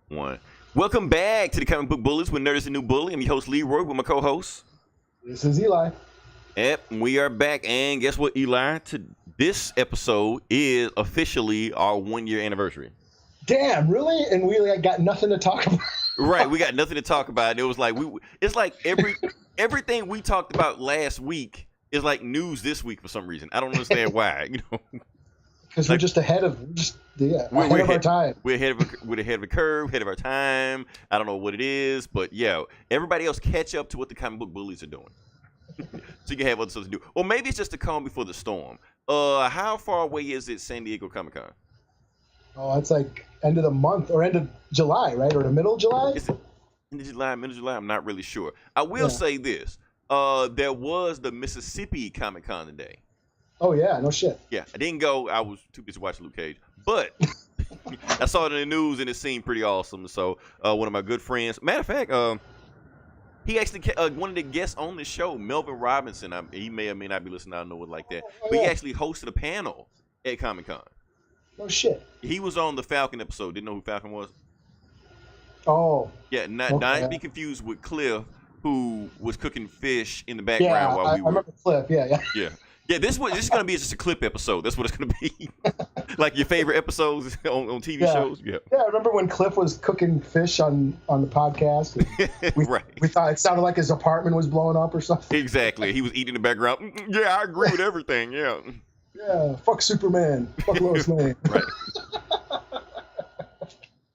One. Welcome back to the Comic Book Bullies with Nerd is the New Bully. I'm your host, Leroy, with my co-host. This is Eli. Yep, we are back. And guess what, Eli? This episode is officially our 1 year anniversary. Damn, really? And we got nothing to talk about. Right, we got nothing to talk about. And it was like it's like everything we talked about last week is like news this week for some reason. I don't understand why. Because we're just ahead of our time. We're ahead of the curve, ahead of our time. I don't know what it is, but yeah, everybody else catch up to what the Comic Book Bullies are doing. So you can have other stuff to do. Or maybe it's just the calm before the storm. How far away is it San Diego Comic-Con? Oh, it's like end of the month or end of July, right? Or the middle of July? Is it end of July, middle of July? I'm not really sure. I will say this. There was the Mississippi Comic-Con today. Oh, yeah, no shit. Yeah, I didn't go. I was too busy watching Luke Cage. But I saw it in the news, and it seemed pretty awesome. So one of my good friends, matter of fact, he actually one of the guests on the show, Melvin Robinson. He may or may not be listening. I don't know it like that. But he actually hosted a panel at Comic-Con. No shit. He was on the Falcon episode. Didn't know who Falcon was? Oh. Yeah, not to be confused with Cliff, who was cooking fish in the background while we were. I remember Cliff. Yeah. Yeah, this is gonna be just a clip episode. That's what it's gonna be. Like your favorite episodes on TV shows. Yeah. Yeah, I remember when Cliff was cooking fish on the podcast. We thought it sounded like his apartment was blowing up or something. Exactly. He was eating in the background. Yeah, I agree with everything. Yeah. Yeah. Fuck Superman. Fuck Lois Lane. Right.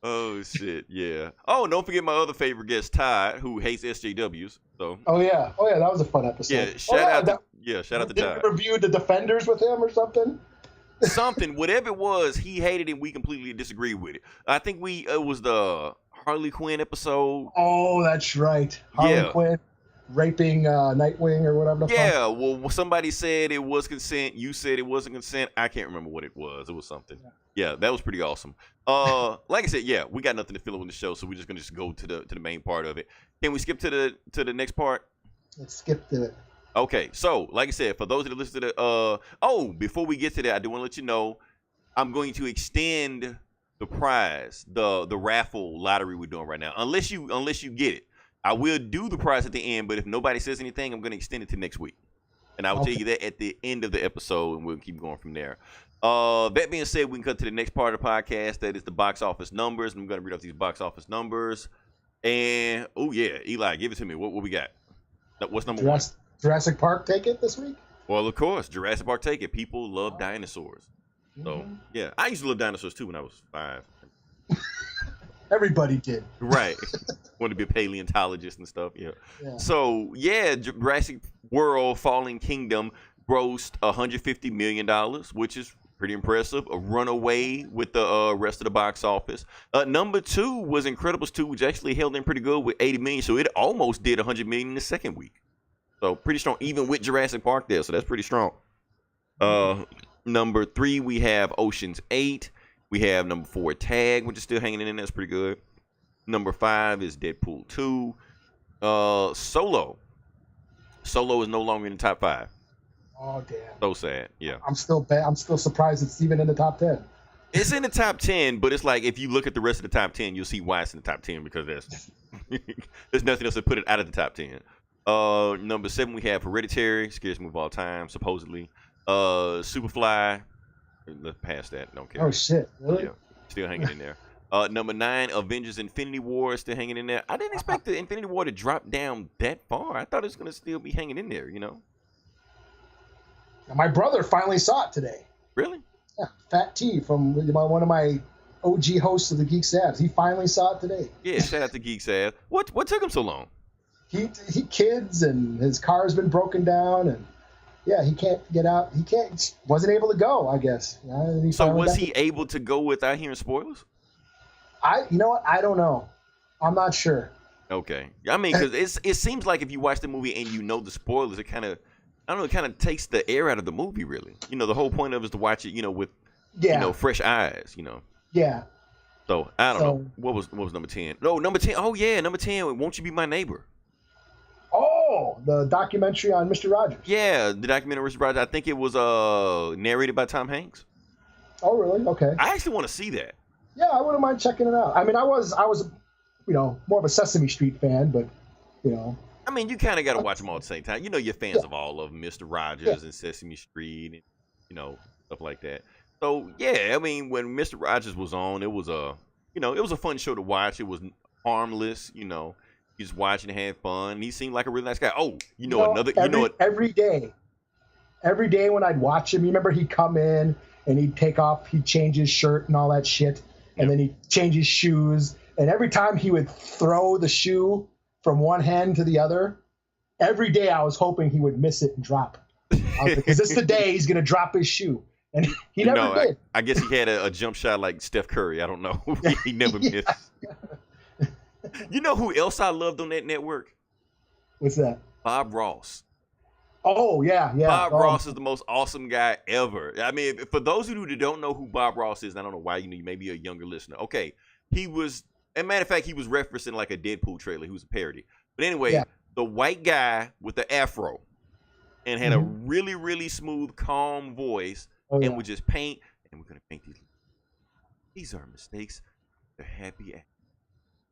Oh shit. Yeah. Oh, don't forget my other favorite guest, Todd, who hates SJWs. So. Oh yeah, that was a fun episode. Yeah. Shout out to Todd. We reviewed the Defenders with him or something. Whatever it was, he hated it. We completely disagreed with it. I think it was the Harley Quinn episode. Oh, that's right. Harley Quinn raping Nightwing or whatever. Yeah. Well, somebody said it was consent. You said it wasn't consent. I can't remember what it was. It was something. Yeah, that was pretty awesome. Like I said, yeah, we got nothing to fill in the show, so we're just gonna go to the main part of it. Can we skip to the next part? Let's skip to it. Okay, so like I said, for those that listen to before we get to that, I do want to let you know I'm going to extend the prize, the raffle lottery we're doing right now. Unless you get it, I will do the prize at the end. But if nobody says anything, I'm going to extend it to next week, and I will tell you that at the end of the episode, and we'll keep going from there. That being said, we can cut to the next part of the podcast. That is the box office numbers. I'm going to read off these box office numbers, and Eli, give it to me. What we got? What's number one? Jurassic Park take it this week? Well, of course, Jurassic Park take it. People love dinosaurs. So, yeah. I used to love dinosaurs, too, when I was 5. Everybody did. Right. Wanted to be a paleontologist and stuff, yeah. So, yeah, Jurassic World Fallen Kingdom grossed $150 million, which is pretty impressive. A runaway with the rest of the box office. Number 2 was Incredibles 2, which actually held in pretty good with $80 million. So, it almost did $100 million in the second week. So pretty strong, even with Jurassic Park there. So that's pretty strong. Number 3, we have Ocean's 8. We have number 4, Tag, which is still hanging in there. That's pretty good. Number 5 is Deadpool 2. Solo. Solo is no longer in the top 5. Oh damn. So sad. Yeah. I'm still surprised it's even in the top 10. It's in the top 10, but it's like if you look at the rest of the top 10, you'll see why it's in the top 10 because there's nothing else to put it out of the top 10. Number 7, we have Hereditary, scariest movie of all time, supposedly. Superfly, let's pass that, don't care. Oh shit, really? Yeah, still hanging in there. Number 9, Avengers Infinity War, still hanging in there. I didn't expect the Infinity War to drop down that far. I thought it was going to still be hanging in there, My brother finally saw it today. Really? Yeah, Fat T from one of my OG hosts of the Geek Sabs. He finally saw it today. Yeah, shout out to Geek Sabs. What took him so long? He kids and his car's been broken down and he can't get out. Wasn't able to go, I guess. So was he able to go without hearing spoilers? You know what? I don't know. I'm not sure. Okay. I mean, because it seems like if you watch the movie and you know the spoilers, it kind of, I don't know, it kind of takes the air out of the movie, really. The whole point of it is to watch it, with, fresh eyes, Yeah. So, I don't know. What was number 10? No, number 10. Oh, yeah, number 10, Won't You Be My Neighbor? Oh, the documentary on Mr. Rogers. Yeah, the documentary on Mr. Rogers. I think it was narrated by Tom Hanks. Oh, really? Okay. I actually want to see that. Yeah, I wouldn't mind checking it out. I mean, I was, more of a Sesame Street fan, but you know, I mean, you kind of got to watch them all at the same time. You know, you're fans yeah, of all of them, Mister yeah, Rogers and Sesame Street, and stuff like that. So yeah, I mean, when Mister Rogers was on, it was a fun show to watch. It was harmless. You just watching and had fun. And he seemed like a really nice guy. Oh, every day when I'd watch him, you remember he'd come in and he'd change his shirt and all that shit, and then he'd change his shoes, and every time he would throw the shoe from one hand to the other, every day I was hoping he would miss it and drop. Because this is the day he's gonna drop his shoe, and he never did. I guess he had a jump shot like Steph Curry. I don't know. He never missed. You know who else I loved on that network? What's that? Bob Ross. Oh, yeah. Bob Ross is the most awesome guy ever. I mean, for those of you who don't know who Bob Ross is, I don't know why, you may be a younger listener. Okay, he was, as a matter of fact, he was referencing like a Deadpool trailer. He was a parody. But anyway, the white guy with the afro and had a really, really smooth, calm voice and would just paint, and we're going to paint these. These are mistakes. They're happy.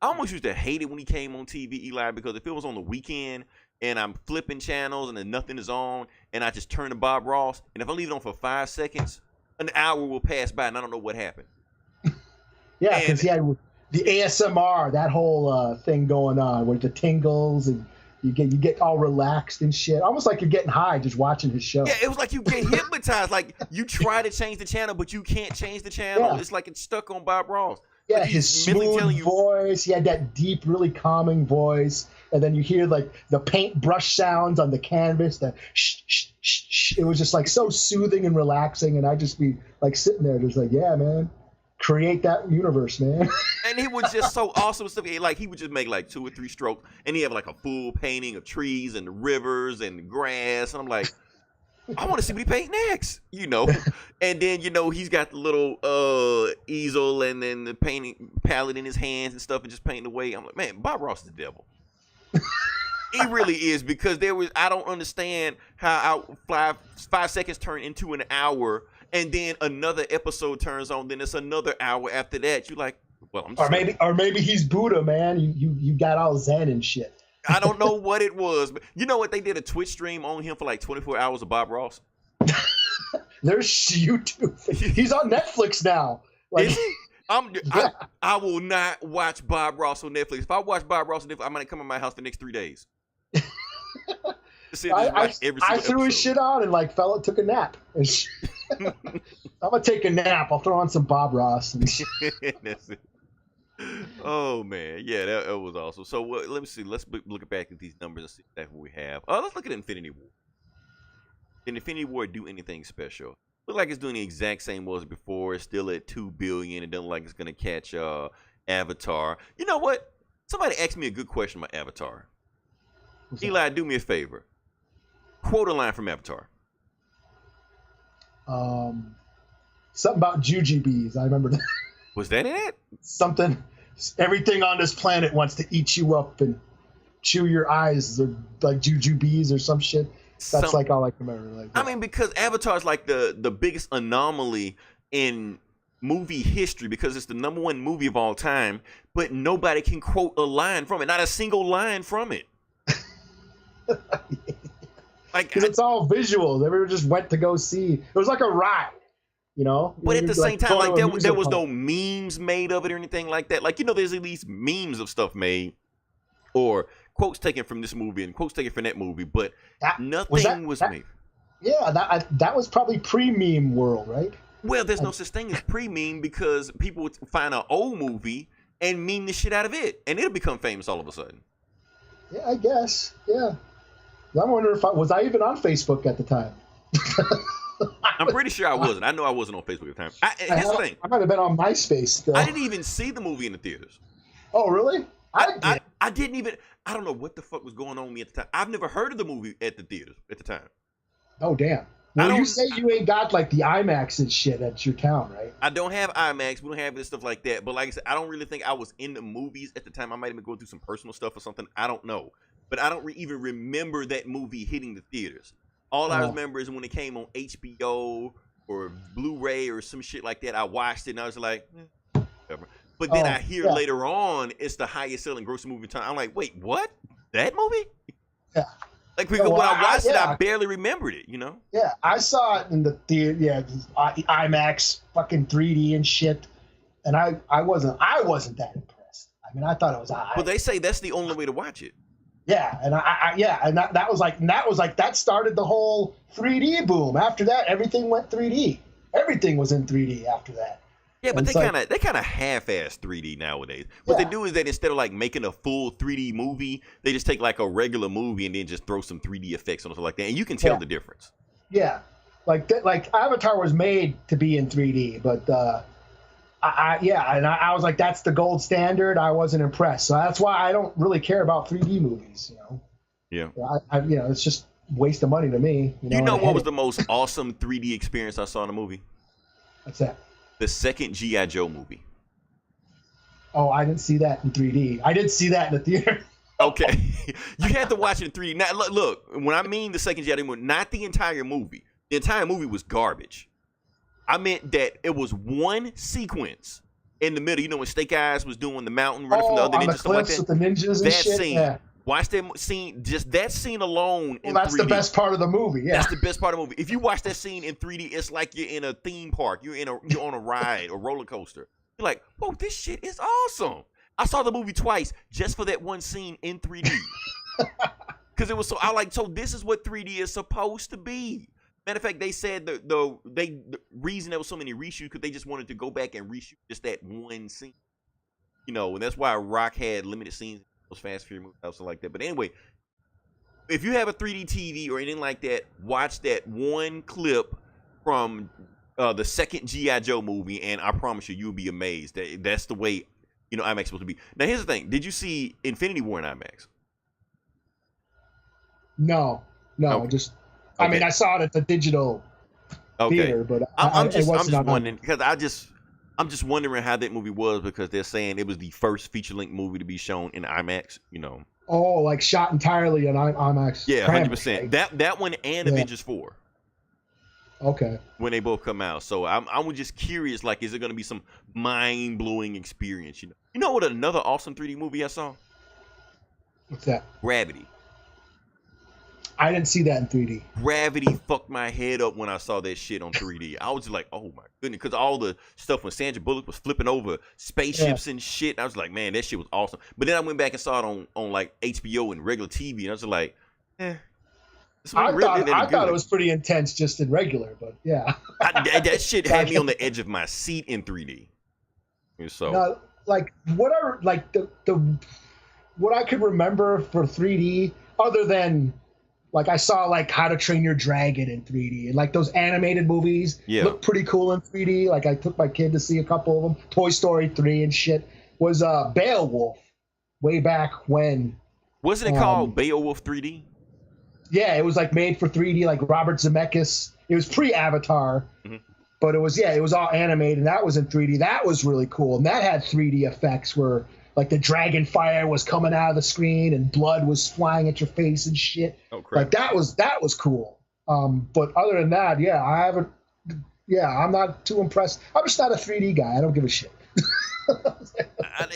I almost used to hate it when he came on TV, Eli, because if it was on the weekend and I'm flipping channels and then nothing is on and I just turn to Bob Ross, and if I leave it on for 5 seconds, an hour will pass by and I don't know what happened. Yeah, because he had the ASMR, that whole thing going on with the tingles, and you get all relaxed and shit. Almost like you're getting high just watching his show. Yeah, it was like you get hypnotized. Like you try to change the channel, but you can't change the channel. Yeah. It's like it's stuck on Bob Ross. Yeah, his smooth voice. He had that deep, really calming voice. And then you hear like the paintbrush sounds on the canvas. That shh, shh, shh, shh. It was just like so soothing and relaxing. And I'd just be like sitting there just like, yeah, man, create that universe, man. And he was just so awesome. Like he would just make like 2 or 3 strokes. And he have like a full painting of trees and the rivers and the grass. And I'm like, I want to see what he paint next, And then, he's got the little easel and then the painting palette in his hands and stuff and just painting away. I'm like, man, Bob Ross is the devil. He really is, because I don't understand how 5 seconds turn into an hour and then another episode turns on. Then it's another hour after that. You're like, well, I'm just or maybe he's Buddha, man. You got all Zen and shit. I don't know what it was, but you know what? They did a Twitch stream on him for like 24 hours of Bob Ross. There's YouTube. He's on Netflix now. Like, I will not watch Bob Ross on Netflix. If I watch Bob Ross on Netflix, I'm going to come to my house the next 3 days. I threw his shit on and took a nap. I'm going to take a nap. I'll throw on some Bob Ross. That's it. Oh man, yeah, that was awesome. So let me see. Let's look back at these numbers and see exactly what we have. Let's look at Infinity War. Did Infinity War do anything special? Look like it's doing the exact same was before. It's still at 2 billion. It doesn't look like it's gonna catch Avatar. You know what? Somebody asked me a good question about Avatar. Eli, do me a favor. Quote a line from Avatar. Something about jujubes. I remember that. Was that it? Something. Everything on this planet wants to eat you up and chew your eyes, or like jujubes or some shit. That's like all I can remember. I mean, because Avatar is like the biggest anomaly in movie history, because it's the #1 movie of all time, but nobody can quote a line from it. Not a single line from it. Because it's all visual. Everyone just went to go see. It was like a ride. But at the same time, like there was no memes made of it or anything like that. Like, there's at least memes of stuff made or quotes taken from this movie and quotes taken from that movie, but nothing was made. Yeah, that was probably pre-meme world, right? Well, there's no such thing as pre-meme, because people would find an old movie and meme the shit out of it, and it'll become famous all of a sudden. Yeah, I guess. Yeah. I'm wondering if was I even on Facebook at the time? I'm pretty sure I wasn't. I know I wasn't on Facebook at the time. Here's the thing. I might have been on MySpace still. I didn't even see the movie in the theaters. Oh, really? I didn't even. I don't know what the fuck was going on with me at the time. I've never heard of the movie at the theaters at the time. Oh, damn. Well, you say you ain't got like the IMAX and shit at your town, right? I don't have IMAX. We don't have this stuff like that. But like I said, I don't really think I was in the movies at the time. I might have been going through some personal stuff or something. I don't know. But I don't even remember that movie hitting the theaters. All I remember is when it came on HBO or Blu-ray or some shit like that, I watched it and I was like, whatever. But then Oh, I hear yeah. later on it's the highest selling grossing movie in time. I'm like, wait, what? That movie? Yeah. Like because Well, when I watched it, I yeah. barely remembered it. You know? Yeah, I saw it in the theater. Yeah, IMAX, fucking 3D and shit. And I wasn't that impressed. I mean, I thought it was. But they say that's the only way to watch it. Yeah, and that was like that started the whole 3D boom. After that, everything went 3D. Everything was in 3D after that. Yeah, but And they kind of half-ass 3D nowadays. What they do is that instead of like making a full 3D movie, they just take like a regular movie and then just throw some 3D effects on it like that, and you can tell the difference. Yeah, like Avatar was made to be in 3D, but I was like, that's the gold standard. I wasn't impressed, so that's why I don't really care about 3D movies. You know. Yeah. It's just a waste of money to me. You know what was the most awesome 3D experience I saw in a movie? What's that? The second G.I. Joe movie. Oh, I didn't see that in 3D. I did see that in the theater. Okay. You had to watch it in 3D. Now, look, when I mean the second G.I. Joe movie, not the entire movie. The entire movie was garbage. I meant that it was one sequence in the middle. You know when Snake Eyes was doing the mountain running from the other ninjas, stuff like that? With the ninjas and that shit. Scene. Yeah. Watch that scene, just that scene alone in 3D. That's the best part of the movie, yeah. That's the best part of the movie. If you watch that scene in 3D, it's like you're in a theme park. You're on a ride, a roller coaster. You're like, whoa, this shit is awesome. I saw the movie twice just for that one scene in 3D. Because it was so, so this is what 3D is supposed to be. Matter of fact, they said the reason there was so many reshoots because they just wanted to go back and reshoot just that one scene. And that's why Rock had limited scenes. Those Fast Furious movies, stuff like that. But anyway, if you have a 3D TV or anything like that, watch that one clip from the second G.I. Joe movie, and I promise you'll be amazed. That's the way IMAX is supposed to be. Now, here's the thing: did you see Infinity War in IMAX? No, okay. Just. Okay. I mean, I saw it at the digital theater, but I'm just wondering because I'm just wondering how that movie was because they're saying it was the first feature-length movie to be shown in IMAX, Oh, like shot entirely in IMAX. Yeah, 100%. That one and Avengers 4. Okay. When they both come out. So I was just curious, like, is it going to be some mind-blowing experience, You know what another awesome 3D movie I saw? What's that? Gravity. I didn't see that in 3D. Gravity fucked my head up when I saw that shit on 3D. I was just like, oh my goodness, because all the stuff when Sandra Bullock was flipping over spaceships and shit, I was like, man, that shit was awesome. But then I went back and saw it on like HBO and regular TV, and I was just like, I thought it was pretty intense just in regular, but yeah. That shit had me on the edge of my seat in 3D. So, now, like whatever, like the what I could remember for 3D, other than. Like I saw like How to Train Your Dragon in 3D and like those animated movies look pretty cool in 3D. Like I took my kid to see a couple of them. Toy Story 3 and shit was Beowulf way back when. Wasn't it called Beowulf 3D? Yeah, it was like made for 3D like Robert Zemeckis. It was pre-Avatar. Mm-hmm. But it was all animated and that was in 3D. That was really cool. And that had 3D effects where like the dragon fire was coming out of the screen and blood was flying at your face and shit. Oh, crap. Like that was cool. But other than that, I'm not too impressed. I'm just not a 3D guy. I don't give a shit.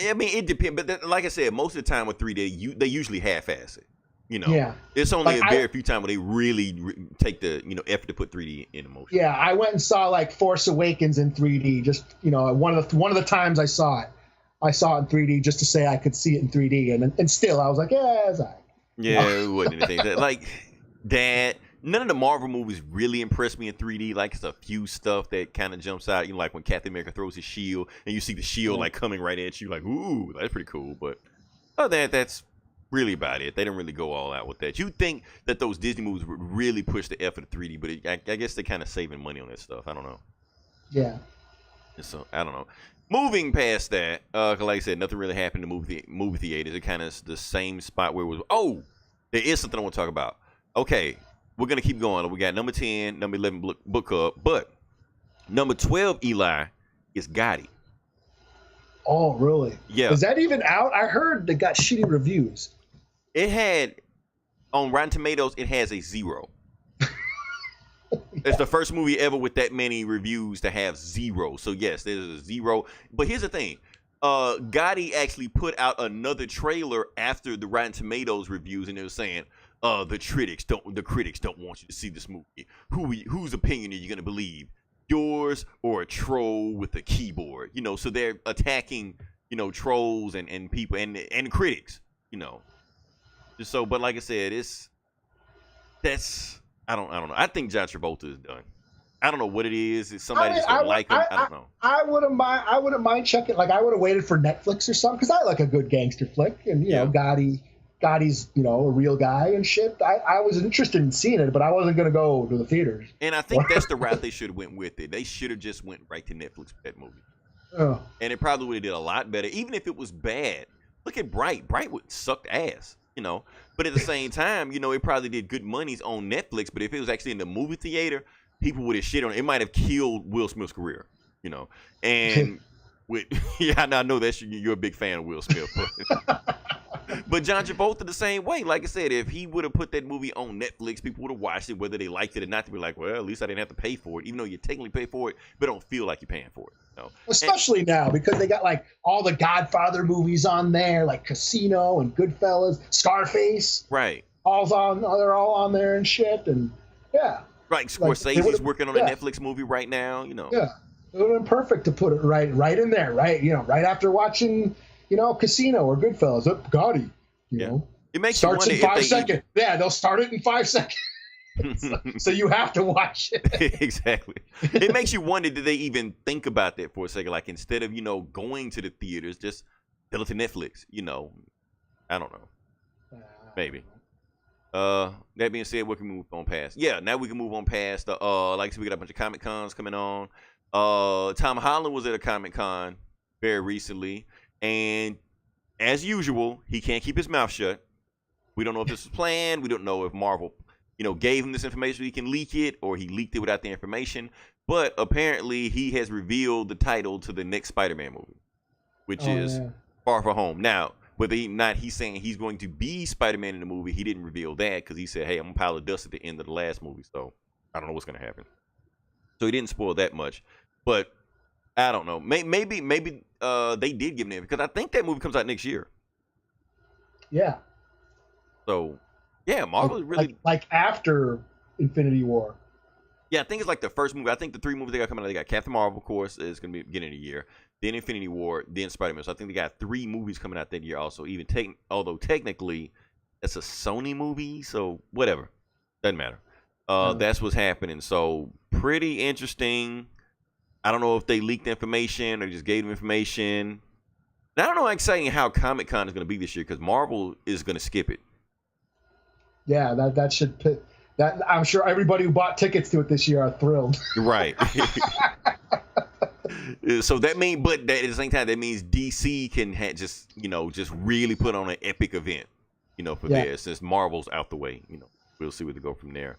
I mean, it depends. But like I said, most of the time with 3D, they usually half-ass it. Yeah. It's only a very few times where they really take the effort to put 3D in motion. Yeah, I went and saw like Force Awakens in 3D. Just one of the times I saw it. I saw it in 3D just to say I could see it in 3D, and still I was like, yeah, it's all right. Yeah, it wasn't anything like that. None of the Marvel movies really impressed me in 3D. Like it's a few stuff that kind of jumps out. Like when Captain America throws his shield, and you see the shield like coming right at you. Like, ooh, that's pretty cool. But other than that, that's really about it. They didn't really go all out with that. You'd think that those Disney movies would really push the effort of 3D, but I guess they're kind of saving money on that stuff. I don't know. Yeah. So I don't know. Moving past that, like I said, nothing really happened to movie theaters. It kind of the same spot where it was. Oh, there is something I want to talk about. Okay, we're gonna keep going. We got number 10, number 11 book club, but number 12, Eli, is Gotti. Oh, really? Yeah. Is that even out? I heard they got shitty reviews. It had on Rotten Tomatoes. It has a 0. It's the first movie ever with that many reviews to have 0. So yes, there's a 0. But here's the thing. Gotti actually put out another trailer after the Rotten Tomatoes reviews, and they were saying, the critics don't want you to see this movie. Whose opinion are you gonna believe? Yours or a troll with a keyboard? So they're attacking, trolls and people and critics, Just so, but like I said, I don't know. I think John Travolta is done. I don't know what it is. Is somebody just don't like him? I don't know. I wouldn't mind checking. Like, I would have waited for Netflix or something, because I like a good gangster flick, and you know, Gotti's a real guy and shit. I was interested in seeing it, but I wasn't gonna go to the theaters. And I think that's the route they should have went with it. They should have just went right to Netflix with that movie. Oh. And it probably would have did a lot better, even if it was bad. Look at Bright. Bright would sucked ass, But at the same time, it probably did good monies on Netflix. But if it was actually in the movie theater, people would have shit on it. It might have killed Will Smith's career, And with I know that you're a big fan of Will Smith, but John Travolta the same way. Like I said, if he would have put that movie on Netflix, people would have watched it, whether they liked it or not. To be like, well, at least I didn't have to pay for it, even though you technically pay for it, but don't feel like you're paying for it. Especially now, because they got like all the Godfather movies on there, like Casino and Goodfellas, Scarface. Right. They're all on there and shit, and yeah. Right. Scorsese's working on a Netflix movie right now. Yeah. It would have been perfect to put it right in there, right? Right after watching, Casino or Goodfellas. Gotti, It makes starts you in 5 seconds. Yeah, they'll start it in 5 seconds. So you have to watch it. Exactly. It makes you wonder, did they even think about that for a second? Like, instead of, going to the theaters, just tell it to Netflix, I don't know. Maybe. That being said, we can move on past. Yeah, now we can move on past the like I said, we got a bunch of Comic Cons coming on. Tom Holland was at a Comic Con very recently, and as usual, he can't keep his mouth shut. We don't know if this was planned. We don't know if Marvel, gave him this information so he can leak it, or he leaked it without the information. But apparently, he has revealed the title to the next Spider-Man movie, which is Far From Home. Now, whether he's saying he's going to be Spider-Man in the movie, he didn't reveal that, because he said, hey, I'm a pile of dust at the end of the last movie, so I don't know what's going to happen. So he didn't spoil that much, but I don't know. Maybe they did give him because I think that movie comes out next year. Yeah. So, yeah, Marvel is really like after Infinity War. Yeah, I think it's like the first movie. I think the 3 movies they got coming out, they got Captain Marvel, of course, is going to be beginning of the year. Then Infinity War, then Spider-Man. So I think they got 3 movies coming out that year also. Although technically, it's a Sony movie, so whatever. Doesn't matter. That's what's happening. So pretty interesting. I don't know if they leaked information or just gave them information. And I don't know exciting how Comic-Con is going to be this year, because Marvel is going to skip it. Yeah, that should put that. I'm sure everybody who bought tickets to it this year are thrilled. Right. So that means, but at the same time, that means DC can just really put on an epic event, for theirs, since Marvel's out the way. We'll see where they go from there.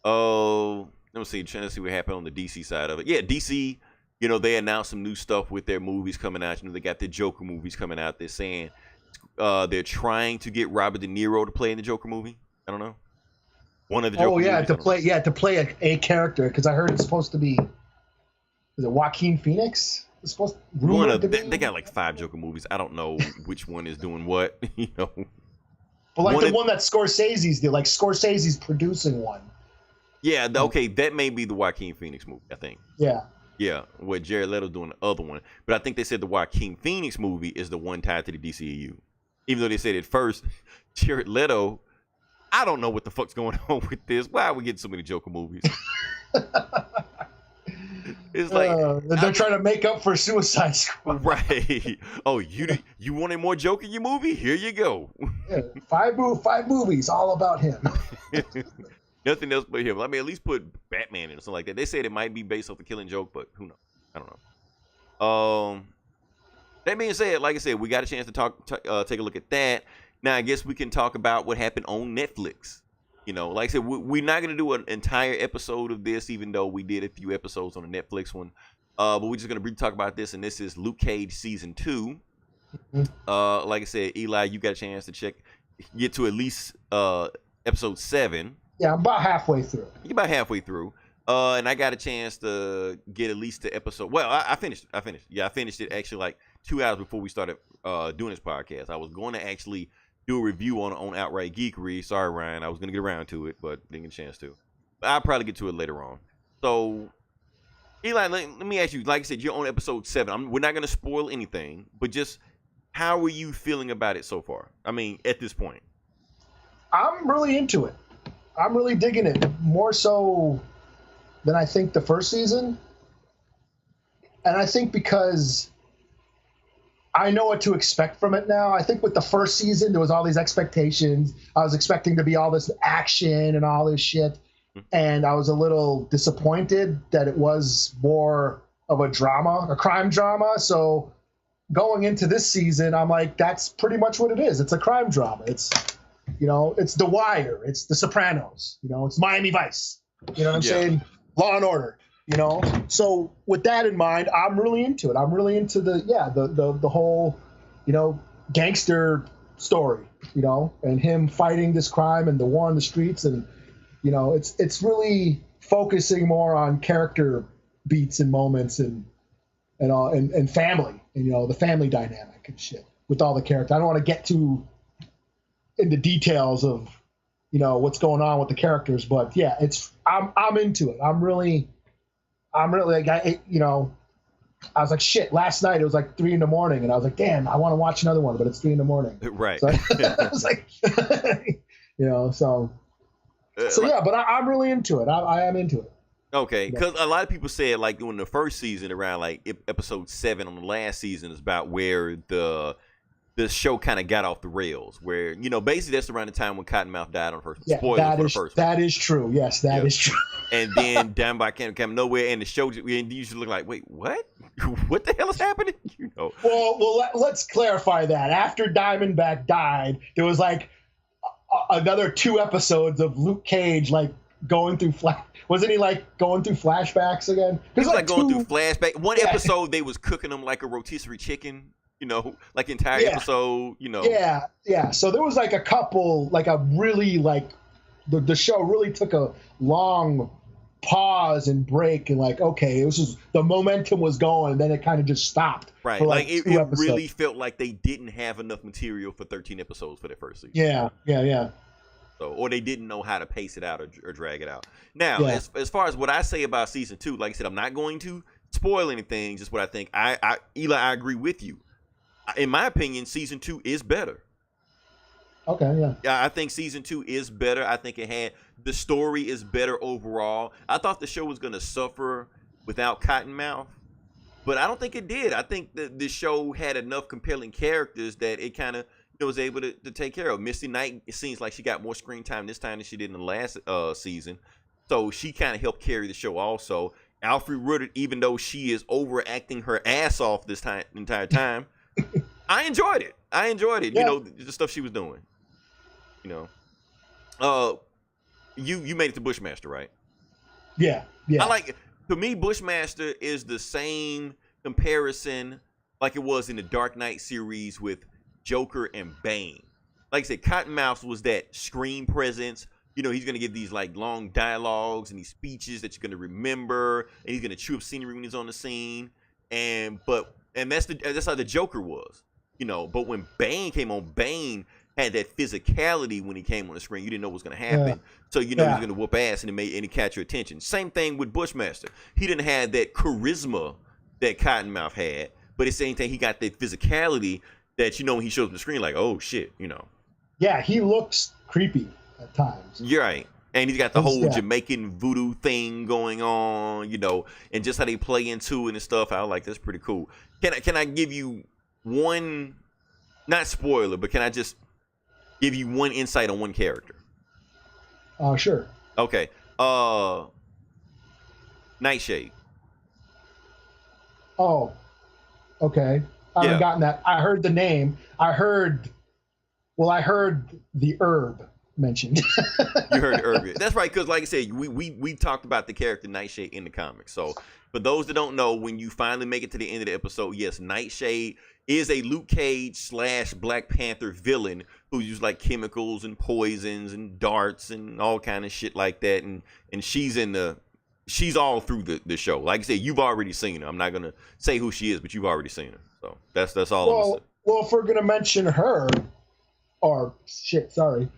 Oh, let me see. Trying to see what happened on the DC side of it. Yeah, DC. They announced some new stuff with their movies coming out. They got the Joker movies coming out. They're saying they're trying to get Robert De Niro to play in the Joker movie. I don't know. One of the Joker movies, to play a character, because I heard it's supposed to be. Is it Joaquin Phoenix? It's supposed they got like 5 Joker movies. I don't know which one is doing what. But like one that Scorsese's did, like Scorsese's producing one. Yeah. Okay, that may be the Joaquin Phoenix movie, I think. Yeah. Yeah, with Jared Leto doing the other one. But I think they said the Joaquin Phoenix movie is the one tied to the DCEU. Even though they said at first, Jared Leto, I don't know what the fuck's going on with this. Why are we getting so many Joker movies? It's like they're trying to make up for Suicide Squad. Right. Oh, you wanted more Joker in your movie? Here you go. Yeah, 5 movies all about him. Nothing else but him. I mean, at least put Batman in or something like that. They said it might be based off the Killing Joke, but who knows? I don't know. That being said, like I said, we got a chance to take a look at that. Now, I guess we can talk about what happened on Netflix. Like I said, we're not going to do an entire episode of this, even though we did a few episodes on the Netflix one. But we're just going to briefly talk about this, and this is Luke Cage Season 2. Mm-hmm. Like I said, Eli, you got a chance to get to at least episode 7. Yeah, I'm about halfway through. You're about halfway through. And I got a chance to get at least the episode. Well, I finished it. Yeah, I finished it actually like 2 hours before we started doing this podcast. I was going to actually do a review on Outright Geekery. Sorry, Ryan. I was going to get around to it, but didn't get a chance to. But I'll probably get to it later on. So, Eli, let me ask you. Like I said, you're on episode 7. We're not going to spoil anything, but just how are you feeling about it so far? I mean, at this point. I'm really into it. I'm really digging it. More so than I think the first season. And I think because I know what to expect from it now. I think with the first season, there was all these expectations. I was expecting to be all this action and all this shit. And I was a little disappointed that it was more of a drama, a crime drama. So going into this season, I'm like, that's pretty much what it is. It's a crime drama. It's, it's The Wire. It's The Sopranos. It's Miami Vice. You know what I'm saying? Law and Order, So with that in mind, I'm really into it. I'm really into the whole, gangster story, and him fighting this crime and the war on the streets. And, it's really focusing more on character beats and moments and family, and, the family dynamic and shit with all the characters. I don't want to get too into details of, what's going on with the characters, but yeah, I'm into it. I'm really like, I was like, shit, last night it was like 3 a.m. and I was like, damn, I want to watch another one, but it's 3 a.m. Right. So I was like, yeah, but I'm really into it. I am into it. Okay, because a lot of people said like in the first season, around like episode 7 on the last season, is about where the show kind of got off the rails, where basically that's around the time when Cottonmouth died on the first. Yeah, Spoilers for the first. That is true. Yes, that is true. And then Dynamite came nowhere, and the show and you should look like, wait, what? What the hell is happening? Well, let's clarify that. After Diamondback died, there was like another 2 episodes of Luke Cage like going through wasn't he like going through flashbacks again? He was like going through flashback. One episode they was cooking him like a rotisserie chicken. Like entire episode, Yeah. So there was like a couple, like a really like the show really took a long pause and break and like, okay, the momentum was going, and then it kind of just stopped. Right. For like it really felt like they didn't have enough material for 13 episodes for that first season. Yeah. So, or they didn't know how to pace it out or drag it out. Now, as far as what I say about season 2, like I said, I'm not going to spoil anything, just what I think. Eli, I agree with you. In my opinion, season 2 is better. Okay, yeah. I think season 2 is better. I think the story is better overall. I thought the show was going to suffer without Cottonmouth, but I don't think it did. I think the show had enough compelling characters that it kind of was able to take care of. Misty Knight, it seems like she got more screen time this time than she did in the last season, so she kind of helped carry the show also. Alfre Woodard, even though she is overacting her ass off this entire time, I enjoyed it. Yeah. The stuff she was doing. You made it to Bushmaster, right? Yeah. To me, Bushmaster is the same comparison like it was in the Dark Knight series with Joker and Bane. Like I said, Cottonmouth was that screen presence. He's going to give these like long dialogues and these speeches that you're going to remember, and he's going to chew up scenery when he's on the scene. And that's how the Joker was. But when Bane came on, Bane had that physicality when he came on the screen. You didn't know what was going to happen. Yeah. So he was going to whoop ass and it catch your attention. Same thing with Bushmaster. He didn't have that charisma that Cottonmouth had, but it's the same thing. He got that physicality that when he shows up on the screen, like, oh shit, Yeah, he looks creepy at times. You're right. And he's got the whole Jamaican voodoo thing going on, and just how they play into it and stuff. I was like, that's pretty cool. Can I give you one, not spoiler, but can I just give you one insight on one character? Sure. Okay. Nightshade. Oh, okay. I haven't gotten that. I heard the name. I heard the herb mentioned. You heard herb. That's right, because like I said, we talked about the character Nightshade in the comics. So for those that don't know, when you finally make it to the end of the episode, yes, Nightshade is a Luke Cage / Black Panther villain who uses like chemicals and poisons and darts and all kind of shit like that. And she's in the she's all through the show. Like I said, you've already seen her. I'm not gonna say who she is, but you've already seen her. So that's all I'm gonna say. Well, if we're gonna mention her, or shit, sorry,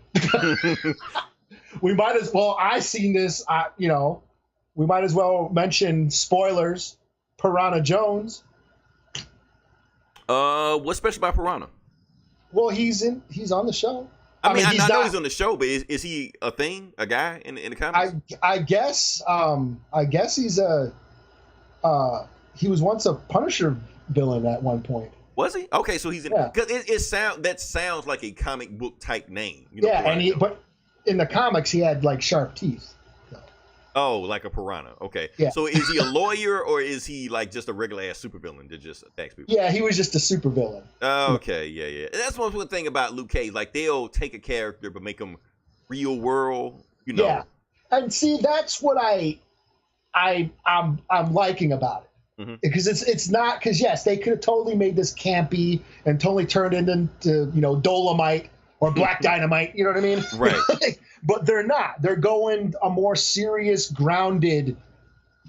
we might as well. I seen this. We might as well mention spoilers. Piranha Jones. What's special about Piranha? Well, he's on the show. I mean, I know he's on the show, but is he a thing, a guy in the comics? I guess he's he was once a Punisher villain at one point. Was he? Okay, so he's in, because that sounds like a comic book type name. You know, yeah, but in the comics he had like sharp teeth. Oh, like a piranha. Okay. Yeah. So is he a lawyer or is he like just a regular ass supervillain that just attacks people? Yeah, he was just a supervillain. Okay, yeah. That's one thing about Luke Cage. Like they'll take a character but make him real world. You know. Yeah, and see that's what I'm liking about it, because it's not, because yes, they could have totally made this campy and totally turned it into Dolomite or Black Dynamite. You know what I mean? Right. But they're not. They're going a more serious, grounded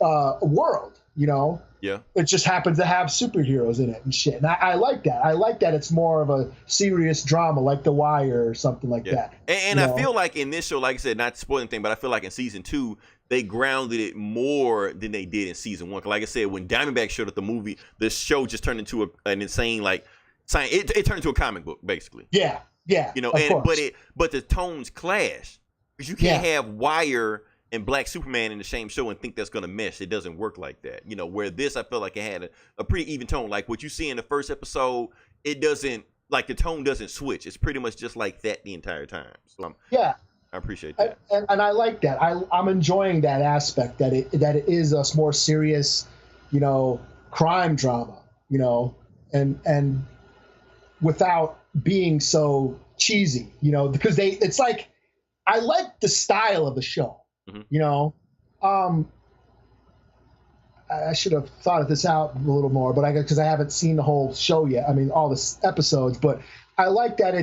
world, Yeah. It just happens to have superheroes in it and shit. And I like that. I like that it's more of a serious drama like The Wire or something like that. And I feel like in this show, like I said, not to spoil anything, but I feel like in season 2, they grounded it more than they did in season 1. Like I said, when Diamondback showed up the movie, the show just turned into an insane, it turned into a comic book, basically. Yeah. Yeah. But the tones clash. Because you can't have Wire and Black Superman in the same show and think that's going to mesh. It doesn't work like that. Where this, I felt like it had a pretty even tone. Like what you see in the first episode, it doesn't, like the tone doesn't switch. It's pretty much just like that the entire time. So I appreciate that. And I like that. I'm enjoying that aspect, that it is a more serious, crime drama, and without being so cheesy, because it's like, I like the style of the show, I should have thought of this out a little more, but because I haven't seen the whole show yet. I mean, all the episodes, but I like that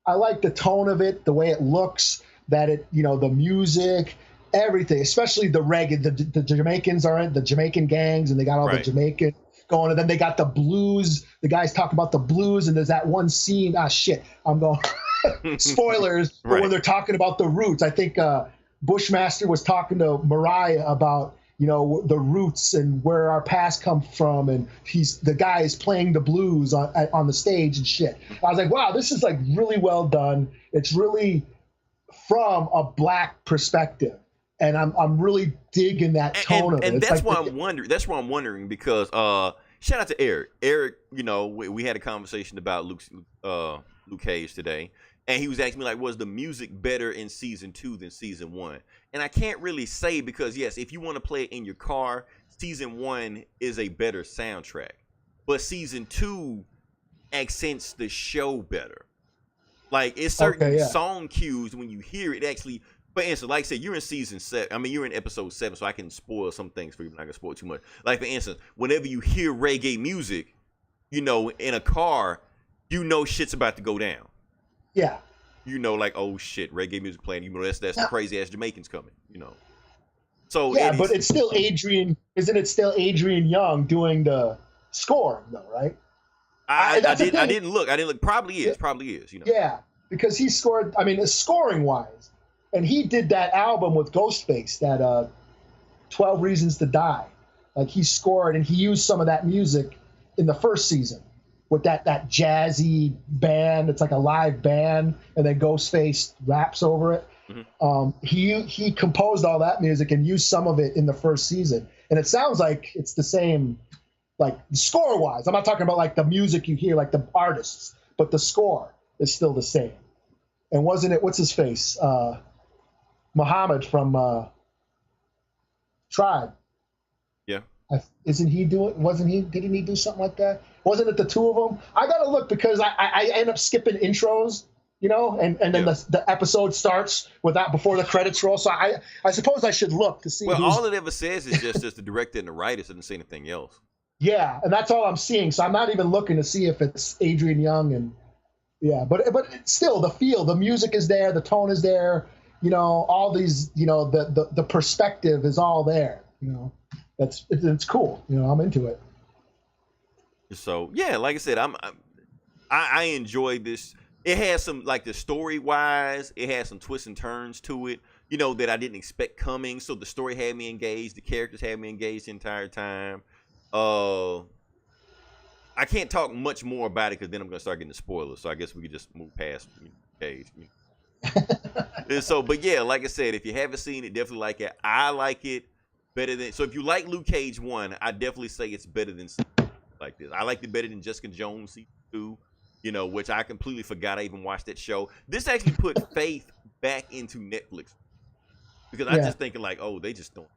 I like the tone of it, the way it looks, that it, the music, everything, especially the reggae, the Jamaicans are in the Jamaican gangs, and they got all the Jamaican going, and then they got the blues. The guys talk about the blues, and there's that one scene. I'm going. Spoilers, but when they're talking about the roots, I think Bushmaster was talking to Mariah about the roots and where our past comes from, and the guy is playing the blues on the stage and shit. I was like, wow, this is like really well done. It's really from a black perspective, and I'm really digging that tone of it. And that's why I'm wondering. That's why I'm wondering, because shout out to Eric. Eric, we had a conversation about Luke Cage today. And he was asking me, like, was the music better in season 2 than season 1? And I can't really say, because, yes, if you want to play it in your car, season 1 is a better soundtrack. But season 2 accents the show better. Like, it's certain song cues when you hear it actually. For instance, like I said, you're in season 7. I mean, you're in episode 7, so I can spoil some things for you. I'm not going to spoil too much. Like, for instance, whenever you hear reggae music, in a car, shit's about to go down. Yeah. Like, oh shit, reggae music playing. That's the crazy ass Jamaicans coming. So but it's still Adrian. Isn't it still Adrian Young doing the score though? Right. I didn't look. Probably is. Yeah, because he scored. I mean, scoring wise, and he did that album with Ghostface, that 12 Reasons to Die. Like he scored, and he used some of that music in the first season. With that jazzy band, it's like a live band, and then Ghostface raps over it. He composed all that music and used some of it in the first season, and it sounds like it's the same, like score wise. I'm not talking about like the music you hear, like the artists, but the score is still the same. And wasn't it, what's his face, Muhammad from Tribe? Yeah. Didn't he do something like that? Wasn't it the two of them? I gotta look, because I end up skipping intros, and then the episode starts before the credits roll. So I suppose I should look to see. Well, all it ever says is just the director and the writer. It doesn't say anything else. Yeah, and that's all I'm seeing. So I'm not even looking to see if it's Adrian Young, and but still the feel, the music is there, the tone is there. All these, the perspective is all there. You know, it's cool. You know, I'm into it. So yeah, like I said, I enjoyed this. It has some, like, the story wise, it has some twists and turns to it, you know, that I didn't expect coming. So the story had me engaged, the characters had me engaged the entire time. I can't talk much more about it because then I'm gonna start getting the spoilers. So I guess we could just move past Cage. And so, but yeah, like I said, if you haven't seen it, definitely like it. I like it better than. So if you like Luke Cage 1, I definitely say it's better than like this. I liked it better than Jessica Jones season 2, you know, which I completely forgot I even watched that show. This actually put faith back into Netflix because I just thinking like, oh, they just don't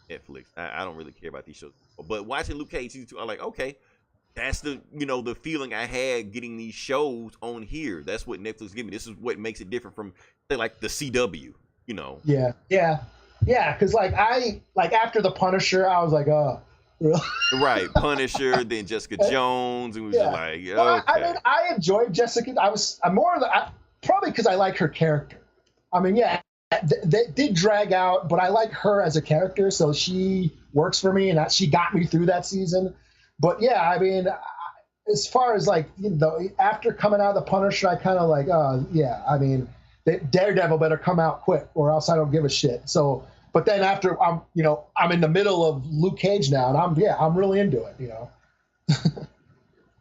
Netflix. I don't really care about these shows. But watching Luke Cage season 2, I'm like, okay, that's the, you know, the feeling I had getting these shows on here. That's what Netflix give me. This is what makes it different from, say, like the CW, you know. Yeah. Because like after the Punisher, I was like, Right, Punisher, then Jessica Jones, and was just like, okay. Well, I mean, I enjoyed Jessica. I'm more of the probably because I like her character. I mean, yeah, they did drag out, but I like her as a character, so she works for me, and she got me through that season. But yeah, I mean, as far as like, you know, after coming out of the Punisher, I kind of like, yeah, I mean, Daredevil better come out quick, or else I don't give a shit. So. But then after I'm in the middle of Luke Cage now, and I'm really into it, you know.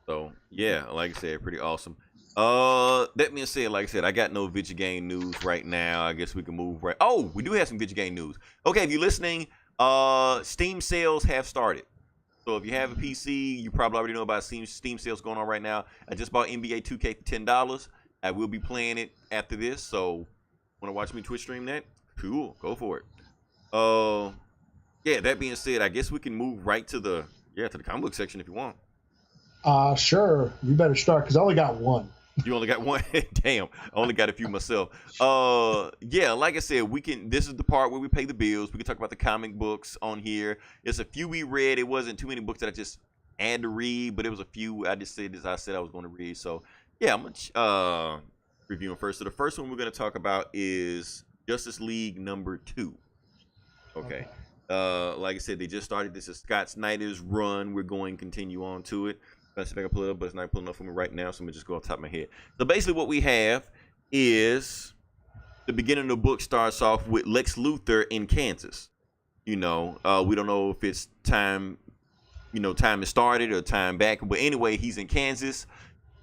So yeah, like I said, pretty awesome. That being said, like I said, I got no video game news right now. I guess we can move right. Oh, we do have some video game news. Okay, if you're listening, Steam sales have started. So if you have a PC, you probably already know about Steam sales going on right now. I just bought NBA 2K for $10. I will be playing it after this. So want to watch me Twitch stream that? Cool, go for it. Yeah, that being said, I guess we can move right to the comic book section if you want. Sure. You better start because I only got one. You only got one? Damn, I only got a few myself. Yeah, like I said, this is the part where we pay the bills. We can talk about the comic books on here. There's a few we read. It wasn't too many books that I just had to read, but it was a few I just said as I said I was going to read. So yeah, I'm gonna review them first. So the first one we're gonna talk about is Justice League #2. Okay. Like I said, they just started. This is Scott Snyder's run. We're going to continue on to it. Let's see if I can pull it up, but it's not pulling up for me right now, so I'm going to just go off the top of my head. So basically what we have is the beginning of the book starts off with Lex Luthor in Kansas. You know, we don't know if it's time has started or time back. But anyway, he's in Kansas,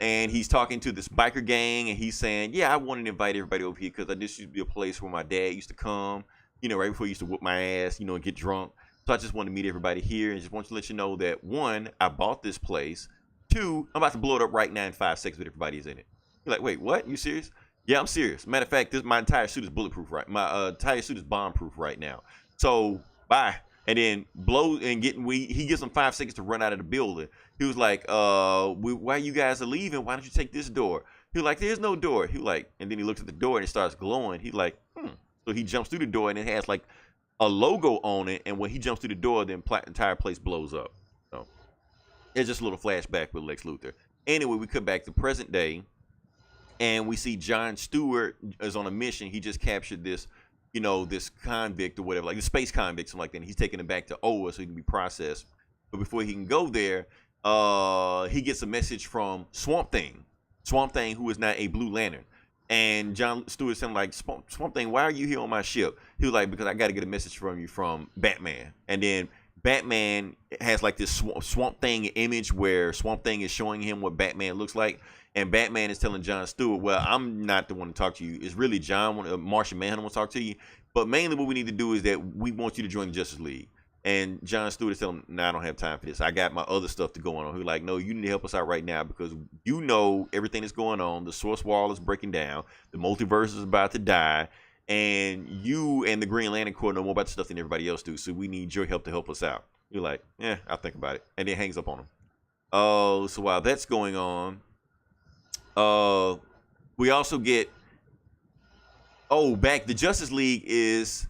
and he's talking to this biker gang, and he's saying, yeah, I wanted to invite everybody over here because this used to be a place where my dad used to come. You know, right before he used to whoop my ass, you know, and get drunk. So I just wanted to meet everybody here and just want to let you know that, 1, I bought this place. 2, I'm about to blow it up right now in 5 seconds with everybody's in it. You're like, wait, what? You serious? Yeah, I'm serious. Matter of fact, my entire suit is bulletproof, right? My entire suit is bomb-proof right now. So, bye. And then he gives them 5 seconds to run out of the building. He was like, while you guys are leaving, why don't you take this door? He was like, there's no door. He was like, and then he looks at the door and it starts glowing. He's like, So he jumps through the door and it has like a logo on it. And when he jumps through the door, then the entire place blows up. So it's just a little flashback with Lex Luthor. Anyway, we come back to present day and we see John Stewart is on a mission. He just captured this, you know, this convict or whatever, like the space convict, something like that. And he's taking him back to Oa so he can be processed. But before he can go there, he gets a message from Swamp Thing, who is now a Blue Lantern. And John Stewart said, like, Swamp Thing, why are you here on my ship? He was like, because I got to get a message from you from Batman. And then Batman has like this Swamp Thing image where Swamp Thing is showing him what Batman looks like. And Batman is telling John Stewart, well, I'm not the one to talk to you. It's really Martian Manhunter wants to talk to you. But mainly what we need to do is that we want you to join the Justice League. And John Stewart is telling him, no, I don't have time for this. I got my other stuff to go on. He's like, no, you need to help us out right now because you know everything that's going on. The source wall is breaking down. The multiverse is about to die. And you and the Green Lantern Corps know more about the stuff than everybody else do. So we need your help to help us out. You're like, yeah, I'll think about it. And then hangs up on him. Oh, so while that's going on, we also get, back the Justice League is...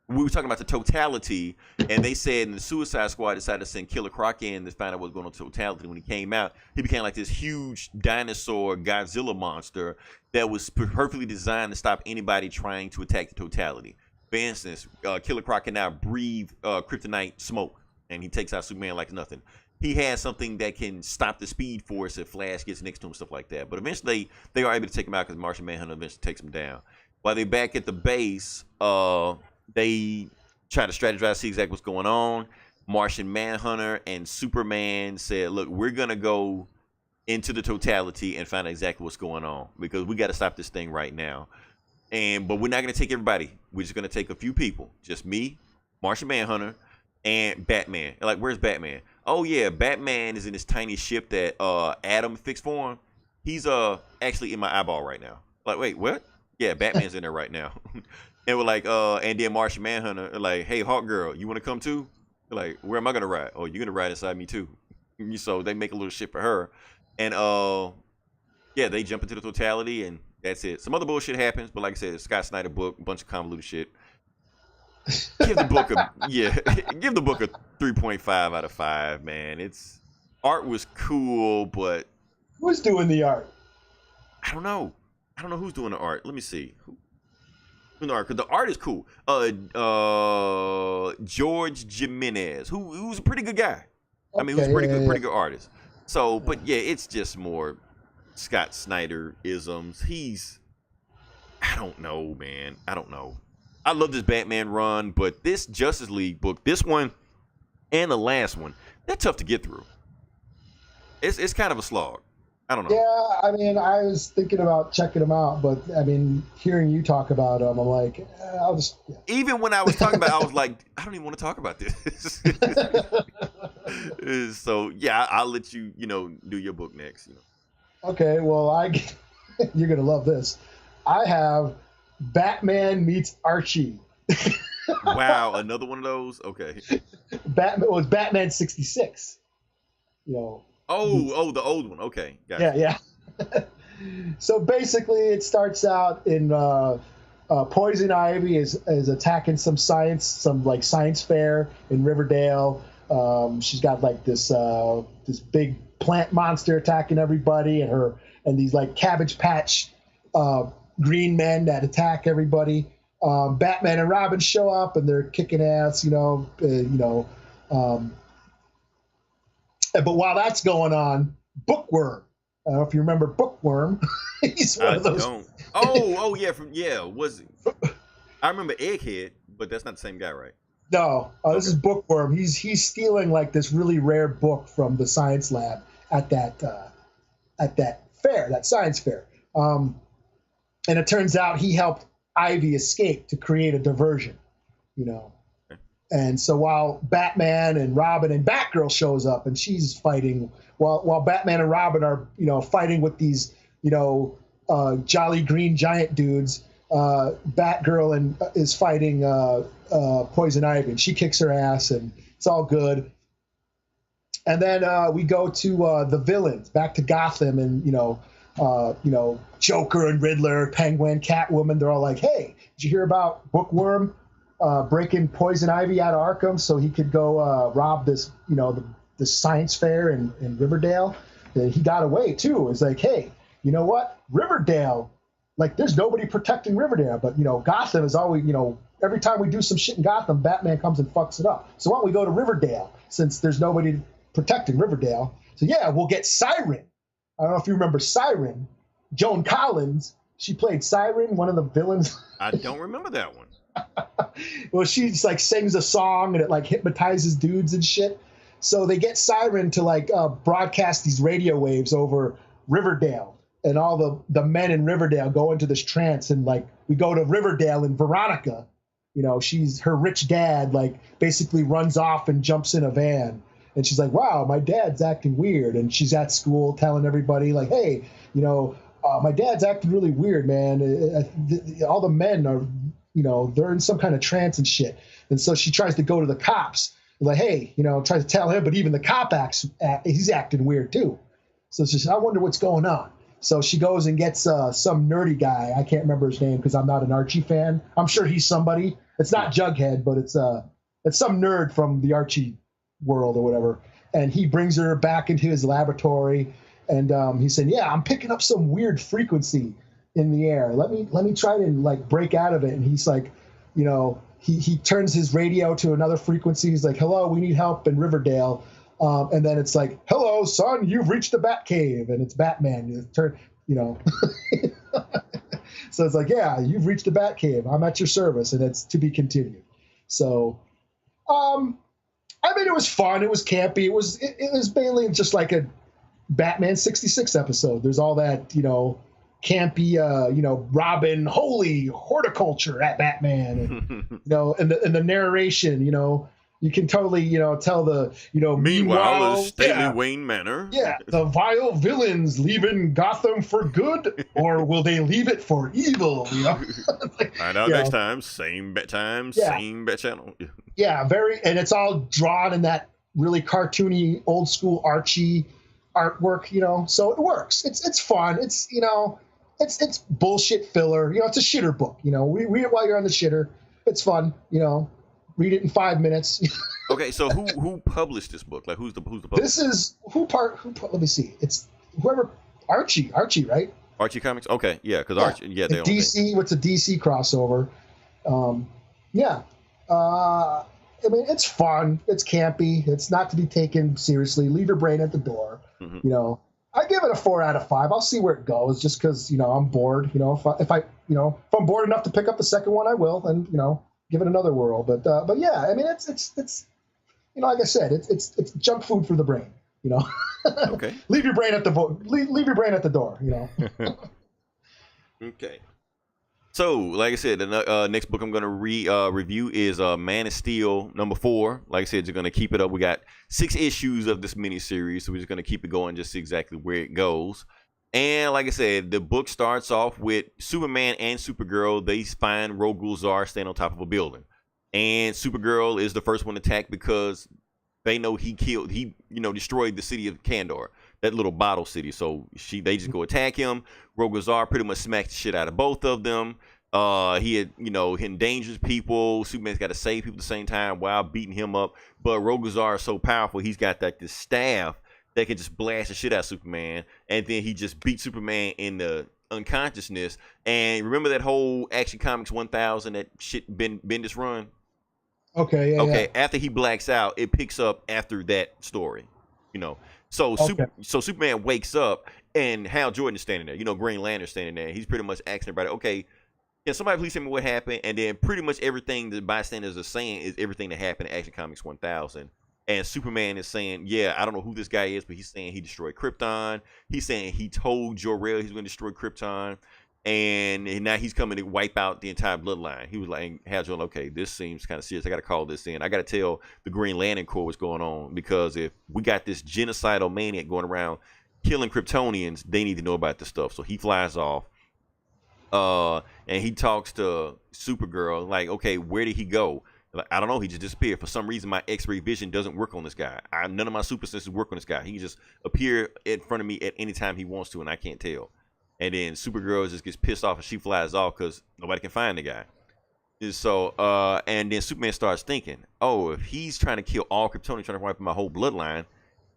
We were talking about the totality, and they said in the Suicide Squad decided to send Killer Croc in to find out what's going on with totality. When he came out, he became like this huge dinosaur Godzilla monster that was perfectly designed to stop anybody trying to attack the totality. For instance, Killer Croc can now breathe kryptonite smoke, and he takes out Superman like nothing. He has something that can stop the Speed Force if Flash gets next to him, stuff like that. But eventually, they are able to take him out because Martian Manhunter eventually takes him down. While they're back at the base, they try to strategize, see exactly what's going on. Martian Manhunter and Superman said, look, we're going to go into the totality and find out exactly what's going on because we got to stop this thing right now. But we're not going to take everybody. We're just going to take a few people. Just me, Martian Manhunter, and Batman. Like, where's Batman? Oh, yeah, Batman is in this tiny ship that Adam fixed for him. He's actually in my eyeball right now. Like, wait, what? Yeah, Batman's in there right now. And we're like, and then Martian Manhunter, like, hey, Hawk Girl, you want to come too? Like, where am I going to ride? Oh, you're going to ride inside me too. So they make a little ship for her. And, yeah, they jump into the totality, and that's it. Some other bullshit happens, but like I said, it's Scott Snyder book, a bunch of convoluted shit. Give the book give the book a 3.5 out of 5, man. It's art was cool, but who's doing the art? I don't know who's doing the art. Let me see. Who's doing the art? Because the art is cool. George Jimenez, who's a pretty good guy. I mean, who's pretty good artist. So, but yeah, it's just more Scott Snyder isms. I don't know, man. I don't know. I love this Batman run, but this Justice League book, this one and the last one, they're tough to get through. It's kind of a slog. I don't know. Yeah, I mean, I was thinking about checking them out, but I mean, hearing you talk about them, I'm like, I'll just. Yeah. Even when I was talking about it, I was like, I don't even want to talk about this. So yeah, I'll let you, do your book next. Okay, well, you're gonna love this. I have Batman meets Archie. Wow, another one of those. Okay. It's Batman 66. Oh, the old one. Okay, gotcha. Yeah. So basically, it starts out in Poison Ivy is attacking some science fair in Riverdale. She's got like this big plant monster attacking everybody, and these like Cabbage Patch green men that attack everybody. Batman and Robin show up and they're kicking ass, but while that's going on, Bookworm. I don't know if you remember Bookworm. He's one of those. Don't. Oh yeah, was it? I remember Egghead, but that's not the same guy, right? No, this is Bookworm. He's stealing like this really rare book from the science lab at that fair, that science fair. And it turns out he helped Ivy escape to create a diversion, And so while Batman and Robin and Batgirl shows up and she's fighting, while Batman and Robin are, fighting with these, jolly green giant dudes, Batgirl is fighting Poison Ivy, and she kicks her ass, and it's all good. And then we go to the villains, back to Gotham, and Joker and Riddler, Penguin, Catwoman. They're all like, "Hey, did you hear about Bookworm breaking Poison Ivy out of Arkham so he could go rob this, the science fair in Riverdale? And he got away too." It's like, hey, you know what? Riverdale, like, there's nobody protecting Riverdale, but Gotham is always, every time we do some shit in Gotham, Batman comes and fucks it up. So why don't we go to Riverdale since there's nobody protecting Riverdale? So yeah, we'll get Siren. I don't know if you remember Siren. Joan Collins, she played Siren, one of the villains. I don't remember that one. Well, she just like sings a song and it like hypnotizes dudes and shit. So they get Siren to like broadcast these radio waves over Riverdale, and all the men in Riverdale go into this trance, and like we go to Riverdale, and Veronica, her rich dad like basically runs off and jumps in a van, and she's like, wow, my dad's acting weird, and she's at school telling everybody like, hey, my dad's acting really weird, man. All the men are, they're in some kind of trance and shit. And so she tries to go to the cops, like, hey, tries to tell him, but even the cop he's acting weird too. So it's just, I wonder what's going on. So she goes and gets some nerdy guy. I can't remember his name because I'm not an Archie fan. I'm sure he's somebody. It's not Jughead, but it's some nerd from the Archie world or whatever. And he brings her back into his laboratory. And he said, yeah, I'm picking up some weird frequency in the air. Let me try to like break out of it. And he's like, he turns his radio to another frequency. He's like, hello, we need help in Riverdale. And then it's like, hello, son, you've reached the Batcave. And it's Batman. So it's like, yeah, you've reached the Batcave. I'm at your service, and it's to be continued. So, it was fun. It was campy. It was mainly just like a Batman 66 episode. There's all that, campy, Robin, holy horticulture at Batman, and, and the narration, you can totally, tell the, meanwhile, in stately Wayne Manor. Yeah, the vile villains leaving Gotham for good, or will they leave it for evil? Find out next time. Same bat time, same bat channel. Yeah, and it's all drawn in that really cartoony, old school Archie artwork, so it works. It's fun. It's it's bullshit filler. It's a shitter book. Read it while you're on the shitter. It's fun. Read it in 5 minutes. Okay, so who published this book? Like, who's the publisher? This is let me see. It's whoever Archie, right? Archie Comics. Okay, yeah, because Archie, yeah, they DC. What's a DC crossover? It's fun. It's campy. It's not to be taken seriously. Leave your brain at the door. Mm-hmm. I give it a 4 out of 5. I'll see where it goes, just because I'm bored. If I'm bored enough to pick up the second one, I will, and give it another whirl. But yeah, it's like I said, it's junk food for the brain. Okay. Leave your brain at the door. Okay. So, like I said, the next book I'm going to review is Man of Steel #4. Like I said, you're going to keep it up. We got 6 issues of this miniseries, so we're just going to keep it going, just see exactly where it goes. And like I said, the book starts off with Superman and Supergirl. They find Rogue Gulzar standing on top of a building. And Supergirl is the first one attacked because they know he destroyed the city of Kandor, that little bottle city. So they just go attack him. Rogue Gulzar pretty much smacks the shit out of both of them. He endangers people. Superman's got to save people at the same time while beating him up. But Rogue Gulzar is so powerful, he's got this staff that can just blast the shit out of Superman, and then he just beats Superman in the unconsciousness. And remember that whole Action Comics 1000, that shit Bendis run? Okay, yeah. Okay, after he blacks out, it picks up after that story, So so Superman wakes up, and Hal Jordan is standing there. Green Lantern standing there. He's pretty much asking everybody, okay, can somebody please tell me what happened? And then pretty much everything the bystanders are saying is everything that happened in Action Comics 1000. And Superman is saying, yeah, I don't know who this guy is, but he's saying he destroyed Krypton. He's saying he told Jor-El he's going to destroy Krypton. And now he's coming to wipe out the entire bloodline. He was like, Hal Jordan, okay, this seems kind of serious. I got to call this in. I got to tell the Green Lantern Corps what's going on, because if we got this genocidal maniac going around killing Kryptonians, they need to know about this stuff. So he flies off. And he talks to Supergirl, like, okay, where did he go? Like, I don't know. He just disappeared. For some reason, my X-ray vision doesn't work on this guy. None of my super senses work on this guy. He can just appear in front of me at any time he wants to, and I can't tell. And then Supergirl just gets pissed off and she flies off because nobody can find the guy. And so, and then Superman starts thinking, oh, if he's trying to kill all Kryptonians, trying to wipe out my whole bloodline,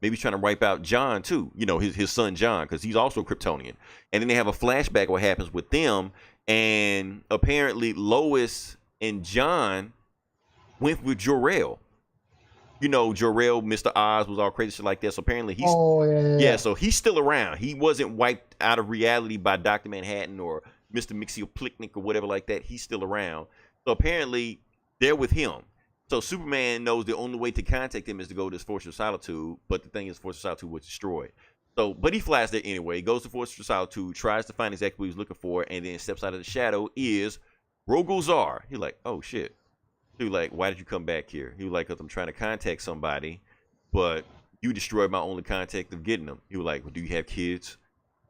maybe he's trying to wipe out John too. His son John, because he's also Kryptonian. And then they have a flashback of what happens with them, and apparently Lois and John went with Jor-El. Jor-El, Mr. Oz was all crazy shit like that. So apparently he's yeah. So he's still around. He wasn't wiped out of reality by Dr. Manhattan or Mr. Mxyzptlk or whatever like that. He's still around. So apparently they're with him. So Superman knows the only way to contact him is to go to this Fortress of Solitude. But the thing is, Fortress of Solitude was destroyed. So, but he flies there anyway. Goes to Fortress of Solitude, tries to find exactly what he's looking for, and then steps out of the shadow is Rogue Gulzar. He's like, oh shit. He was like, why did you come back here? He was like, because I'm trying to contact somebody, but you destroyed my only contact of getting them. He was like, well, do you have kids?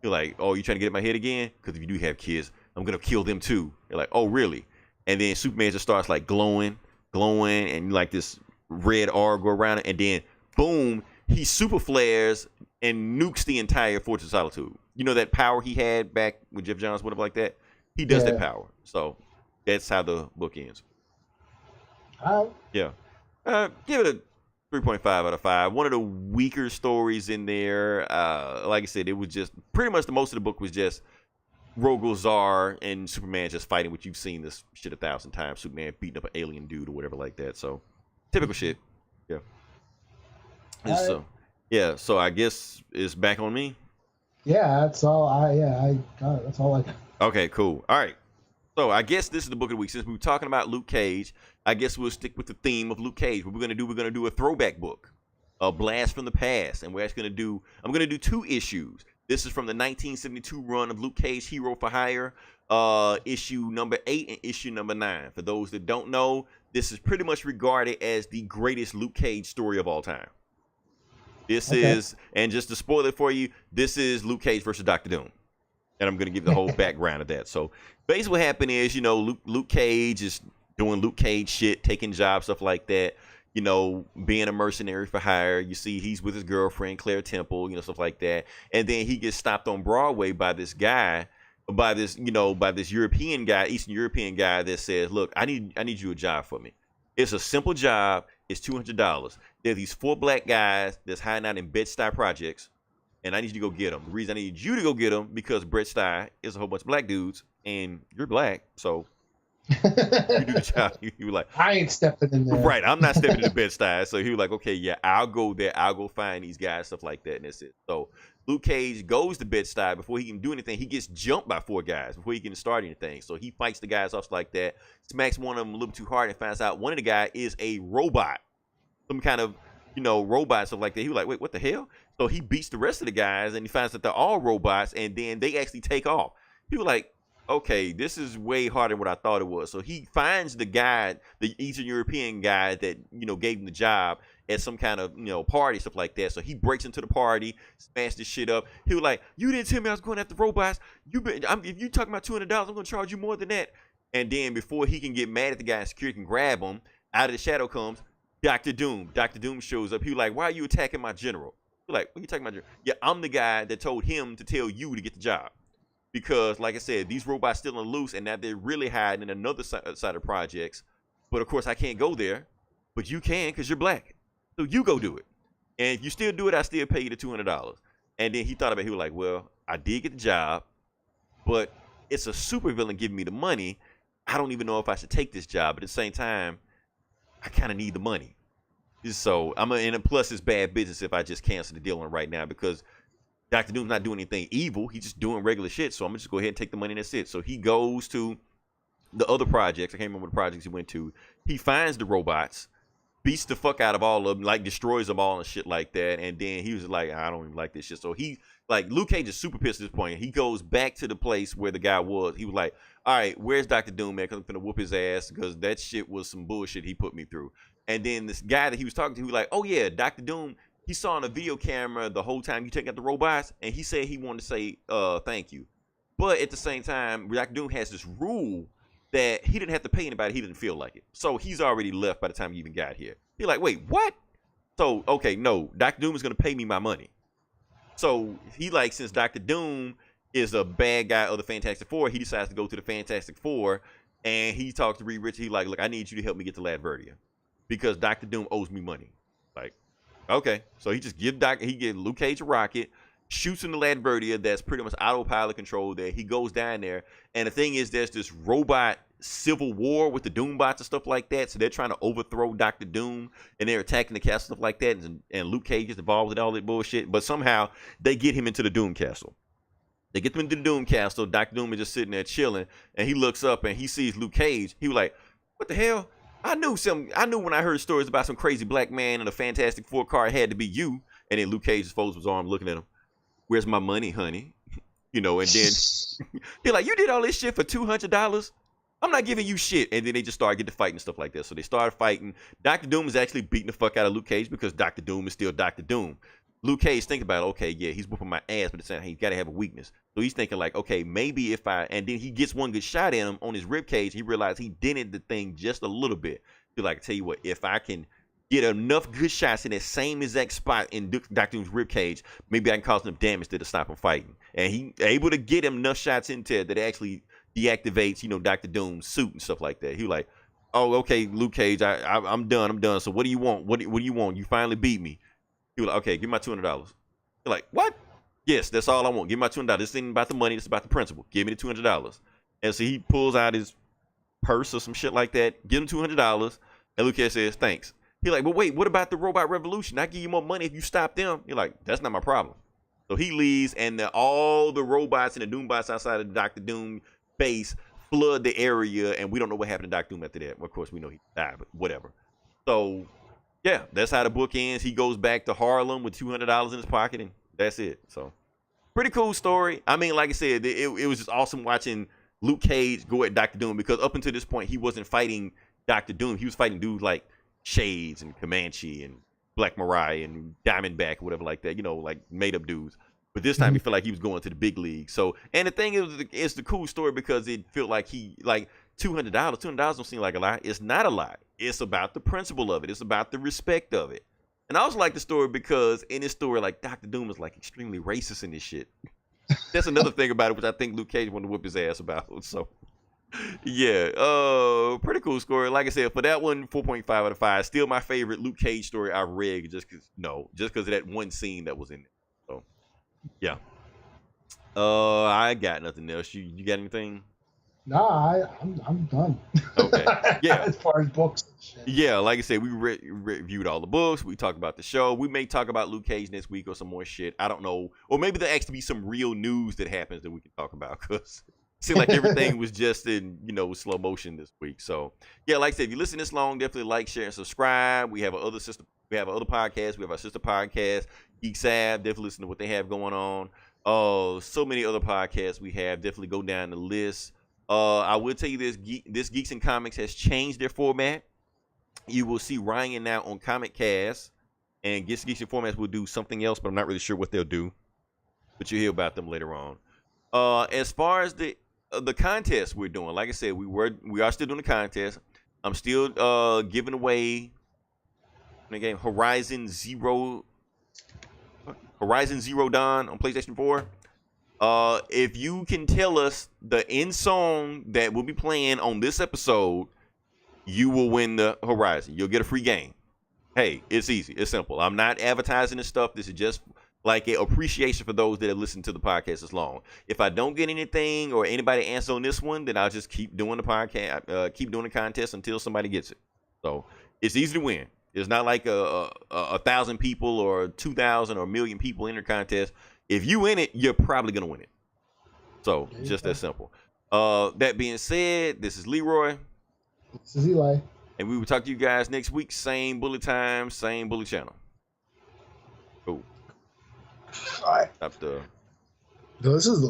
He was like, oh, you trying to get in my head again? Because if you do have kids, I'm going to kill them too. They're like, oh, really? And then Superman just starts like glowing, and like this red aura go around it. And then, boom, he super flares and nukes the entire Fortress of Solitude. That power he had back with Jeff Johns, whatever like that? He does that power. So that's how the book ends. Yeah. Give it a 3.5 out of 5. One of the weaker stories in there. Like I said, it was just pretty much most of the book was just Rogol Zar and Superman just fighting, which you've seen this shit 1,000 times. Superman beating up an alien dude or whatever like that. So typical shit. Yeah. And so yeah. So I guess it's back on me. Yeah, that's all. I got it. That's all I got. Okay, cool. All right. So I guess this is the book of the week. Since we were talking about Luke Cage, I guess we'll stick with the theme of Luke Cage. What we're gonna do a throwback book, a blast from the past, and we're actually I'm gonna do 2 issues. This is from the 1972 run of Luke Cage, Hero for Hire, issue number 8 and issue number 9. For those that don't know, this is pretty much regarded as the greatest Luke Cage story of all time. This is, and just to spoil it for you, this is Luke Cage versus Dr. Doom. And I'm going to give the whole background of that. So basically what happened is, Luke Cage is doing Luke Cage shit, taking jobs, stuff like that, being a mercenary for hire. You see he's with his girlfriend, Claire Temple, stuff like that. And then he gets stopped on Broadway by this guy, by this European guy, Eastern European guy that says, look, I need you a job for me. It's a simple job. It's $200. There are these 4 black guys that's hiding out in Bed-Stuy projects, and I need you to go get them. The reason I need you to go get them because Bed-Stuy is a whole bunch of black dudes, and you're black, so you do the job. You were like, I ain't stepping in there. Right, I'm not stepping into Bed-Stuy. So he was like, okay, yeah, I'll go there. I'll go find these guys, stuff like that, and that's it. So Luke Cage goes to Bed-Stuy. Before he can do anything, he gets jumped by 4 guys before he can start anything. So he fights the guys off like that, smacks one of them a little too hard, and finds out one of the guys is a robot. Some kind of, robot, stuff like that. He was like, wait, what the hell? So he beats the rest of the guys, and he finds that they're all robots, and then they actually take off. He was like, okay, this is way harder than what I thought it was. So he finds the guy, the Eastern European guy that, gave him the job at some kind of, party, stuff like that. So he breaks into the party, smashes this shit up. He was like, you didn't tell me I was going after robots. If you talking about $200, I'm going to charge you more than that. And then before he can get mad at the guy, security can grab him, out of the shadow comes Dr. Doom. Dr. Doom shows up. He was like, why are you attacking my general? He's like, what are you talking about? Yeah, I'm the guy that told him to tell you to get the job. Because, like I said, these robots still on loose, and now they're really hiding in another side of projects. But, of course, I can't go there. But you can because you're black. So you go do it. And if you still do it, I still pay you the $200. And then he thought about it. He was like, well, I did get the job, but it's a supervillain giving me the money. I don't even know if I should take this job. But at the same time, I kind of need the money. So and plus it's bad business if I just cancel the deal on right now because Dr. Doom's not doing anything evil. He's just doing regular shit. So I'm going to just go ahead and take the money and that's it. So he goes to the other projects. I can't remember the projects he went to. He finds the robots, beats the fuck out of all of them, like destroys them all and shit like that. And then he was like, I don't even like this shit. So Luke Cage is super pissed at this point. He goes back to the place where the guy was. He was like, all right, where's Dr. Doom, man? Because I'm finna whoop his ass because that shit was some bullshit he put me through. And then this guy that he was talking to, he was like, oh yeah, Dr. Doom, he saw on a video camera the whole time you taking out the robots, and he said he wanted to say thank you. But at the same time, Dr. Doom has this rule that he didn't have to pay anybody. He didn't feel like it. So he's already left by the time he even got here. He's like, wait, what? So, okay, no, Dr. Doom is going to pay me my money. So he since Dr. Doom is a bad guy of the Fantastic Four, he decides to go to the Fantastic Four, and he talks to Reed Richards. He's like, look, I need you to help me get to Latveria because Dr. Doom owes me money. Like, okay. So he just gives Luke Cage a rocket, shoots into Latveria that's pretty much autopilot control there. He goes down there, and the thing is there's this robot civil war with the Doombots and stuff like that. So they're trying to overthrow Dr. Doom, and they're attacking the castle, stuff like that, and Luke Cage is involved with all that bullshit. But somehow they get him into the Doom Castle. They get them into the Doom Castle. Dr. Doom is just sitting there chilling, and he looks up and he sees Luke Cage. He was like, what the hell? I knew when I heard stories about some crazy black man in a Fantastic Four car, it had to be you. And then Luke Cage folds his arm looking at him. Where's my money, honey? And then they're like, you did all this shit for $200? I'm not giving you shit. And then they just started getting to fighting and stuff like that. So they started fighting. Dr. Doom is actually beating the fuck out of Luke Cage because Dr. Doom is still Dr. Doom. Luke Cage thinking about, okay, yeah, he's whooping my ass, but it's saying, hey, he's got to have a weakness. So he's thinking like, okay, maybe and then he gets one good shot at him on his rib cage. He realized he dented the thing just a little bit. He's like, tell you what, if I can get enough good shots in that same exact spot in Dr. Doom's rib cage, maybe I can cause enough damage to stop him fighting. And he able to get him enough shots into that actually deactivates, Dr. Doom's suit and stuff like that. He was like, oh, okay, Luke Cage, I'm done. So what do you want? What do you want? You finally beat me. He was like, okay, give me my $200. You're like, what? Yes, that's all I want. Give me my $200. This ain't about the money. It's about the principle. Give me the $200. And so he pulls out his purse or some shit like that. Give him $200. And Luke Cage says, thanks. He's like, but wait, what about the robot revolution? I give you more money if you stop them. You're like, that's not my problem. So he leaves, and all the robots and the Doombots outside of the Dr. Doom base flood the area, and we don't know what happened to Dr. Doom after that. Well, of course, we know he died, but whatever. So, yeah, that's how the book ends. He goes back to Harlem with $200 in his pocket, and that's it. So, pretty cool story. I mean, like I said, it was just awesome watching Luke Cage go at Dr. Doom, because up until this point, he wasn't fighting Dr. Doom. He was fighting dudes like Shades and Comanche and Black Mariah and Diamondback, whatever like that, like made up dudes. But this time he felt like he was going to the big league. So, and the thing is, it's the cool story because it felt like $200. $200 don't seem like a lot. It's not a lot. It's about the principle of it. It's about the respect of it. And I also like the story because in this story, like, Dr. Doom is like extremely racist in this shit. That's another thing about it, which I think Luke Cage wanted to whip his ass about. So, yeah, pretty cool story. Like I said, for that one, 4.5 out of 5. Still my favorite Luke Cage story I've read, just because of that one scene that was in it. So, yeah. I got nothing else. You got anything? Nah, I'm done. Okay. Yeah. As far as books and shit. Yeah, like I said, we reviewed all the books. We talked about the show. We may talk about Luke Cage next week or some more shit. I don't know. Or maybe there'll actually be some real news that happens that we can talk about, because it seemed like everything was just in, slow motion this week. So, yeah, like I said, if you listen this long, definitely like, share, and subscribe. We have other podcasts. We have our sister podcast, Geek Sab. Definitely listen to what they have going on. So many other podcasts we have. Definitely go down the list. I will tell you this Geeks and Comics has changed their format. You will see Ryan now on Comic Cast, and Geeks and Formats will do something else, but I'm not really sure what they'll do. But you'll hear about them later on. As far as the contest we're doing, like I said, we are still doing the contest. I'm still giving away the game Horizon Zero Dawn on PlayStation 4. If you can tell us the end song that we'll be playing on this episode, you will win the Horizon. You'll get a free game. Hey, it's easy. It's simple. I'm not advertising this stuff. This is just like an appreciation for those that have listened to the podcast this long. If I don't get anything or anybody answer on this one, then I'll just keep doing the podcast, keep doing the contest until somebody gets it. So it's easy to win. It's not like a 1,000 people or 2,000 or 1,000,000 people in the contest. If you in it, you're probably going to win it. So, just that simple. That being said, this is Leroy. This is Eli. And we will talk to you guys next week. Same bullet time, same bullet channel. Cool. All right. Stop the... No, this is